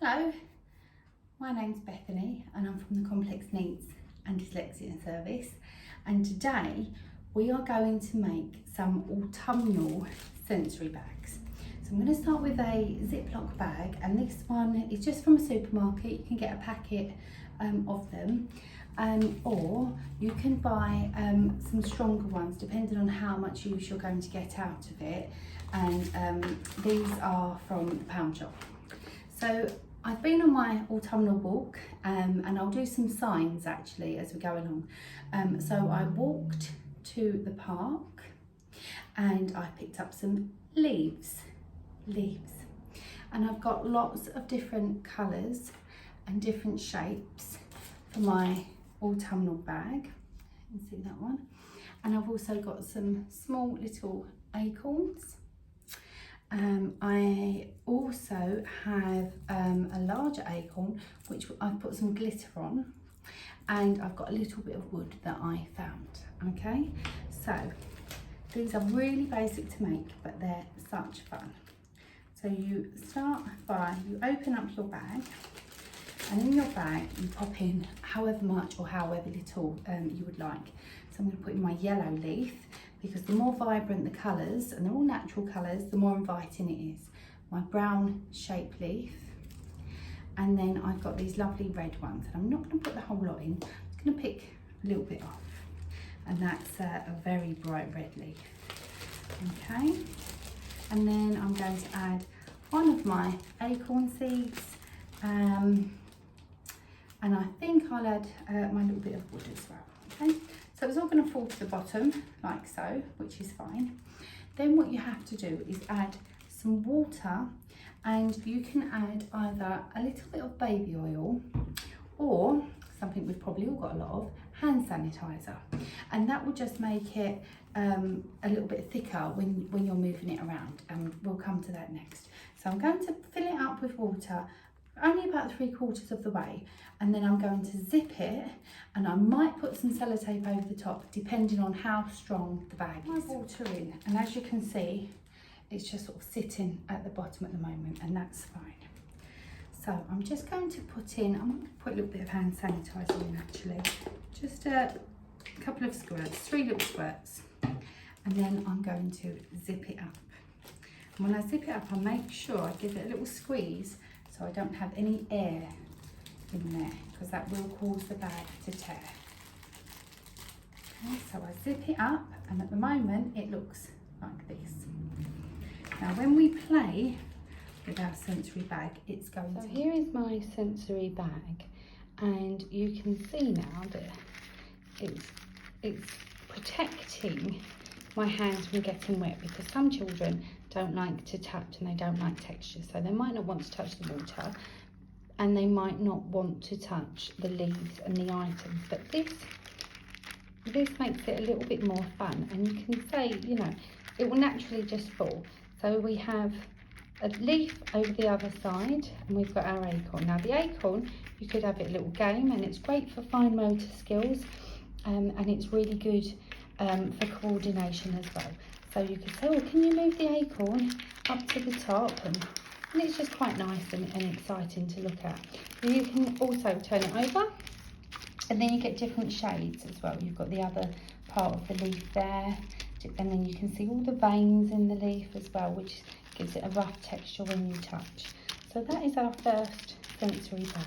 Hello, my name's Bethany and I'm from the Complex Needs and Dyslexia Service, and today we are going to make some autumnal sensory bags. So I'm going to start with a Ziploc bag, and this one is just from a supermarket. You can get a packet of them, or you can buy some stronger ones depending on how much use you're going to get out of it, and these are from the pound shop. So I've been on my autumnal walk, and I'll do some signs actually as we go along. So I walked to the park and I picked up some leaves, and I've got lots of different colours and different shapes for my autumnal bag. You can see that one. And I've also got some small little acorns. I also have a larger acorn which I've put some glitter on, and I've got a little bit of wood that I found. Okay, so these are really basic to make, but they're such fun. So you start by, you open up your bag, and in your bag you pop in however much or however little you would like. So I'm going to put in my yellow leaf, because the more vibrant the colours, and they're all natural colours, the more inviting it is. My brown shape leaf, and then I've got these lovely red ones, and I'm not going to put the whole lot in. I'm just going to pick a little bit off, and that's a very bright red leaf. Okay, and then I'm going to add one of my acorn seeds, and I think I'll add my little bit of wood as well. Okay, so it's all going to fall to the bottom like so, which is fine. Then what you have to do is add some water, and you can add either a little bit of baby oil or something we've probably all got a lot of, hand sanitizer, and that will just make it a little bit thicker when you're moving it around, and we'll come to that next. So I'm going to fill it up with water only about 3/4 of the way, and then I'm going to zip it, and I might put some sellotape over the top depending on how strong the bag is. My water in, and as you can see, it's just sort of sitting at the bottom at the moment, and that's fine. So I'm just going to put in, I'm going to put a little bit of hand sanitizer in actually, just a couple of squirts, 3 little squirts, and then I'm going to zip it up. And when I zip it up, I make sure I give it a little squeeze so I don't have any air in there, because that will cause the bag to tear. Okay, so I zip it up, and at the moment it looks like this. Now when we play with our sensory bag, it's going to... So here is my sensory bag, and you can see now that it's protecting my hands from getting wet, because some children don't like to touch and they don't like texture, so they might not want to touch the water, and they might not want to touch the leaves and the items, but this makes it a little bit more fun, and you can say, you know, it will naturally just fall. So we have a leaf over the other side, and we've got our acorn. Now the acorn, you could have it a little game, and it's great for fine motor skills, and it's really good for coordination as well. So you could say, oh, can you move the acorn up to the top? And it's just quite nice and exciting to look at. You can also turn it over, and then you get different shades as well. You've got the other part of the leaf there, and then you can see all the veins in the leaf as well, which gives it a rough texture when you touch. So that is our first sensory bag.